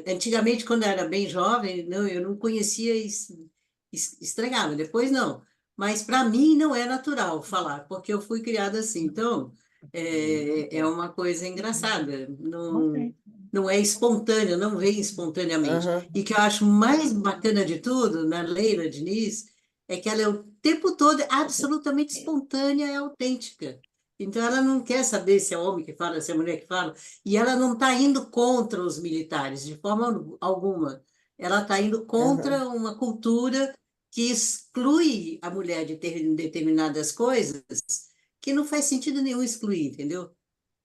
Antigamente, quando eu era bem jovem, não, eu não conhecia isso, estranhava, depois não. Mas para mim não é natural falar, porque eu fui criada assim. Então, é uma coisa engraçada. Não, não é espontâneo, não vem espontaneamente. Aham. E que eu acho mais bacana de tudo, na Leila Diniz, é que ela é o tempo todo absolutamente espontânea e autêntica. Então, ela não quer saber se é homem que fala, se é mulher que fala, e ela não está indo contra os militares, de forma alguma. Ela está indo Aham. contra uma cultura que exclui a mulher de ter determinadas coisas que não faz sentido nenhum excluir, entendeu?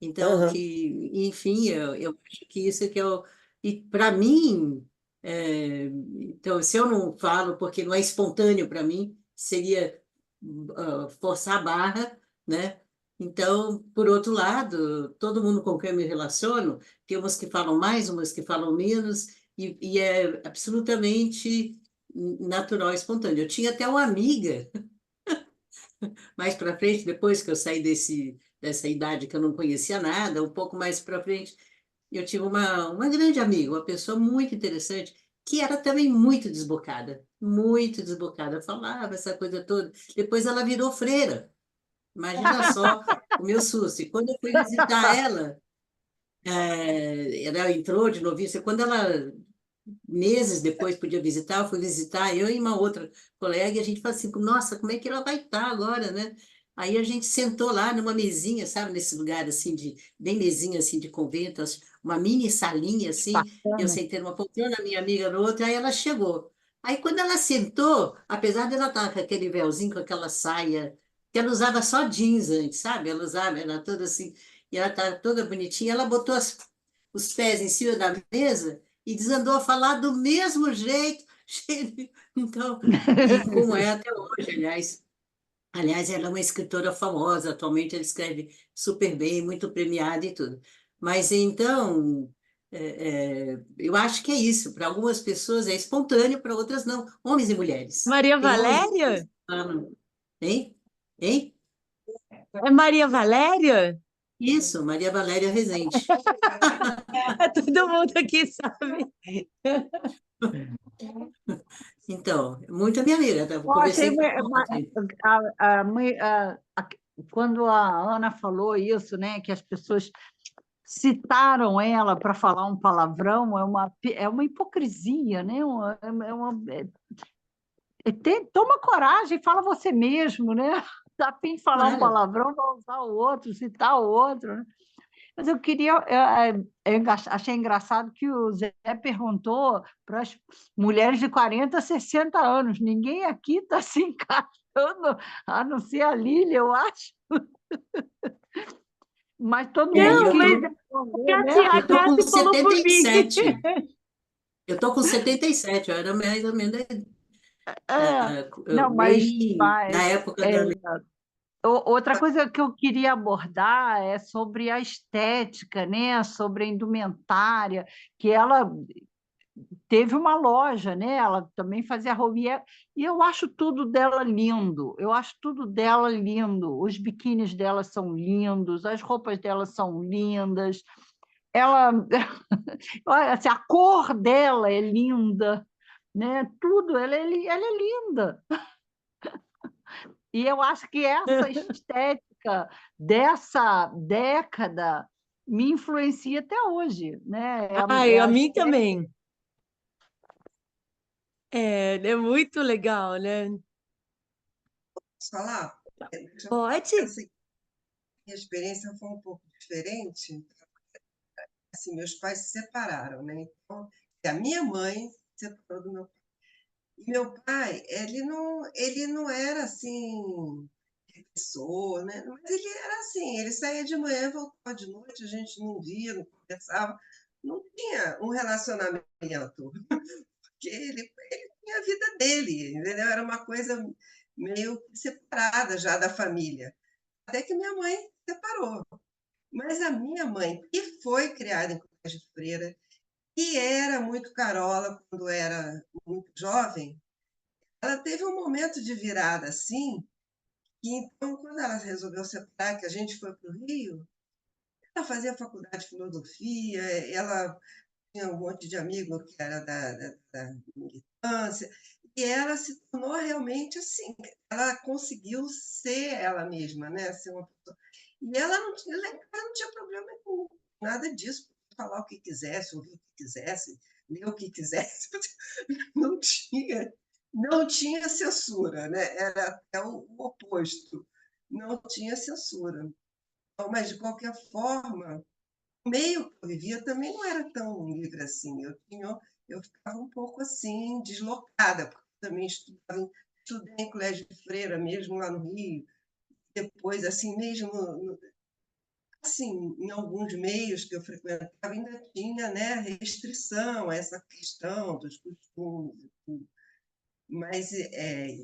Então, Aham. que, enfim, eu acho que isso que é o... E, para mim, então, se eu não falo porque não é espontâneo para mim, seria forçar a barra, né? Então, por outro lado, todo mundo com quem eu me relaciono, tem umas que falam mais, umas que falam menos, e é absolutamente natural e espontâneo. Eu tinha até uma amiga mais para frente, depois que eu saí dessa idade que eu não conhecia nada, um pouco mais para frente, eu tive uma grande amiga, uma pessoa muito interessante, que era também muito desbocada, falava essa coisa toda. Depois ela virou freira, imagina só o meu susto. E quando eu fui visitar ela, ela entrou de noviça, quando ela meses depois podia visitar, eu fui visitar, eu e uma outra colega, e a gente falou assim, nossa, como é que ela vai estar agora, né? Aí a gente sentou lá numa mesinha, sabe, nesse lugar assim, bem mesinha assim de convento, uma mini salinha assim, eu Bacana. sentei numa poltrona, minha amiga na outra, aí ela chegou. Aí quando ela sentou, apesar dela estar com aquele véuzinho, com aquela saia, que ela usava só jeans antes, sabe? Ela usava, era toda assim, e ela estava toda bonitinha, ela botou os pés em cima da mesa e desandou a falar do mesmo jeito. Então, e como é até hoje, aliás. Aliás, ela é uma escritora famosa, atualmente ela escreve super bem, muito premiada e tudo. Mas então, eu acho que é isso. Para algumas pessoas é espontâneo, para outras não. Homens e mulheres. Maria Tem homens e mulheres Valéria? que falam. Hein? Hein? É Maria Valéria? Isso, Maria Valéria Rezende. Todo mundo aqui sabe. Então, muito minha amiga, eu Eu achei conversei com ela ontem. quando a Ana falou isso, né, que as pessoas citaram ela para falar um palavrão, é uma hipocrisia, né? Toma coragem, fala você mesmo, né? Dá fim de falar um Claro. palavrão, vai usar o outro, citar o outro, né? Mas eu queria, achei engraçado que o Zé perguntou para as mulheres de 40, 60 anos. Ninguém aqui está se encaixando, a não ser a Lília, eu acho. Mas todo mundo Não, Eu mas quis tô, responder, a né? eu tô com Cassi falou por mim. 77. Eu tô com 77, eu era mais ou menos É, não, bem da mas época é, da. outra coisa que eu queria abordar é sobre a estética, né? Sobre a indumentária, que ela teve uma loja, né? Ela também fazia roupa. E eu acho tudo dela lindo. Eu acho tudo dela lindo. Os biquínis dela são lindos, as roupas dela são lindas. Ela, olha, assim, a cor dela é linda, né? Tudo, ela é linda. E eu acho que essa estética dessa década me influencia até hoje, né? É Ai, a a mim estética. também. É muito legal, né? Posso falar? Deixa eu falar, Pode? assim, minha experiência foi um pouco diferente. Assim, meus pais se separaram, né? Então, a minha mãe se separou do meu pai. E meu pai, ele não era assim, pessoa, né? Mas ele era assim, ele saía de manhã e voltava de noite, a gente não via, não conversava, não tinha um relacionamento, porque ele tinha a vida dele, entendeu? Era uma coisa meio separada já da família. Até que minha mãe separou. Mas a minha mãe, que foi criada em colégio de freira, e era muito carola quando era muito jovem, ela teve um momento de virada assim, que então, quando ela resolveu separar, que a gente foi para o Rio, ela fazia faculdade de filosofia, ela tinha um monte de amigo que era da militância, e ela se tornou realmente assim, ela conseguiu ser ela mesma, né? Ser uma pessoa. E ela não tinha problema com nada disso, falar o que quisesse, ouvir o que quisesse, ler o que quisesse, não tinha, não tinha censura, né? Era até o oposto, não tinha censura. Então, mas, de qualquer forma, o meio que eu vivia também não era tão livre assim. Eu ficava um pouco assim, deslocada, porque também estudei em colégio de freira, mesmo lá no Rio. Depois, assim, mesmo assim, em alguns meios que eu frequentava, ainda tinha, né, restrição a essa questão dos costumes e tudo. Mas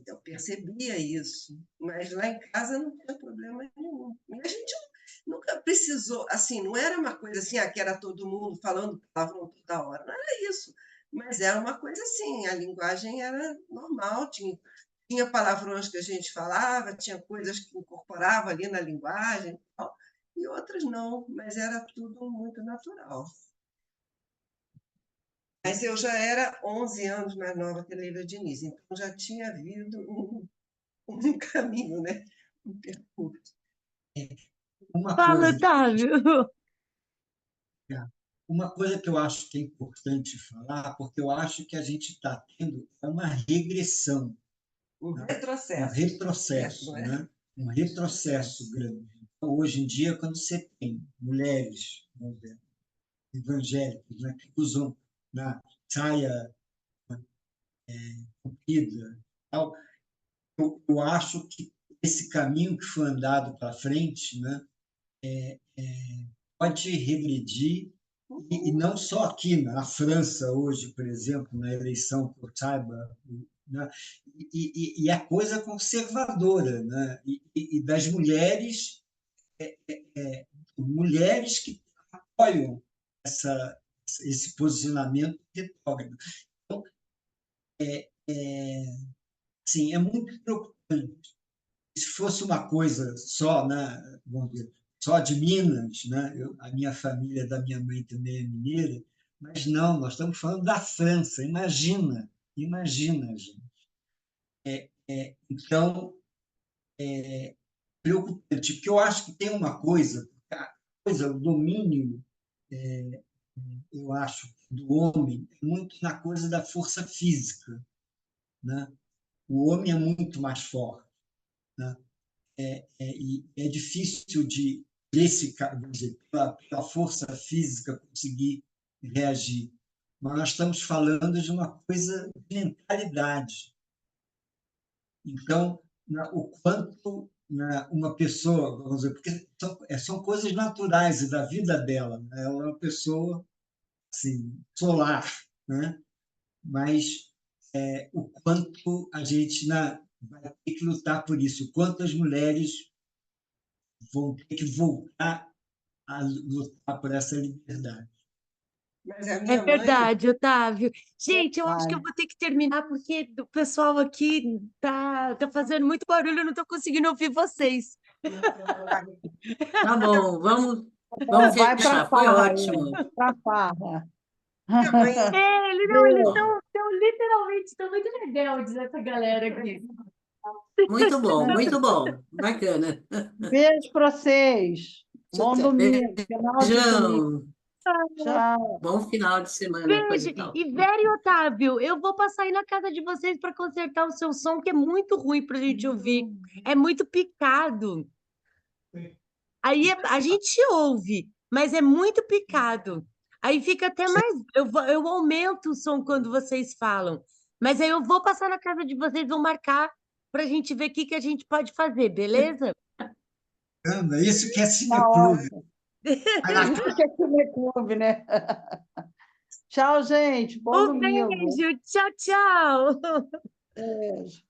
eu percebia isso. Mas lá em casa não tinha problema nenhum. E a gente nunca precisou, assim, não era uma coisa assim, que era todo mundo falando palavrão toda hora. Não era isso. Mas era uma coisa assim, a linguagem era normal, tinha palavrões que a gente falava, tinha coisas que incorporava ali na linguagem, e outras não, mas era tudo muito natural. Mas eu já era 11 anos mais nova que a Leila Diniz, então já tinha havido um caminho, né? Um percurso. Uma Fala, coisa, Otávio. uma coisa que eu acho que é importante falar, porque eu acho que a gente está tendo uma regressão, Um né? Um retrocesso. retrocesso, Não é? né? Um retrocesso grande. Então, hoje em dia, quando você tem mulheres, vamos ver, evangélicas, né, que usam na saia comprida, tal, eu acho que esse caminho que foi andado para frente, né, pode regredir, e não só aqui, na França, hoje, por exemplo, na eleição, que eu saiba, né, e a coisa conservadora, né, e das mulheres, mulheres que apoiam esse posicionamento retrógrado. Então, sim, é muito preocupante. Se fosse uma coisa só, né, vamos dizer, só de Minas, né? A minha família da minha mãe também é mineira, mas não, nós estamos falando da França. Imagina, imagina, gente. Então, preocupante, porque eu acho que tem uma coisa, o domínio, eu acho, do homem é muito na coisa da força física, né? O homem é muito mais forte, né? E é difícil de desse, vamos dizer, pela força física conseguir reagir. Mas nós estamos falando de uma coisa de mentalidade. Então, o quanto uma pessoa, vamos dizer, porque são coisas naturais e da vida dela, né? Ela é uma pessoa assim, solar, né? Mas o quanto a gente vai ter que lutar por isso, o quanto as mulheres vão ter que voltar a lutar por essa liberdade. Mas a É minha mãe, verdade, Otávio. Gente, eu acho que eu Verdade. vou ter que terminar porque o pessoal aqui tá fazendo muito barulho, eu não estou conseguindo ouvir vocês. Tá bom, vamos, Então, vamos vai para a fechar. Foi farra, ótimo. para a farra. minha mãe, Eles Beijo. estão literalmente, estão muito rebeldes, essa galera aqui. Muito bom, muito bom. Bacana. Beijo para vocês. Bom domingo, final de domingo. Beijão. Tchau. Bom final de semana, coisa e Beijo. tal. E Vera e Otávio, eu vou passar aí na casa de vocês para consertar o seu som, que é muito ruim para a gente ouvir. É muito picado. Aí a gente ouve, mas é muito picado. Aí fica até mais. Eu aumento o som quando vocês falam. Mas aí eu vou passar na casa de vocês, vou marcar para a gente ver o que a gente pode fazer, beleza? Caramba, isso que é Tá cineclube. ótimo. Vai lá, Isso que é cineclube, né? Tchau, gente. Bom Um domingo. beijo. Tchau, tchau. Beijo.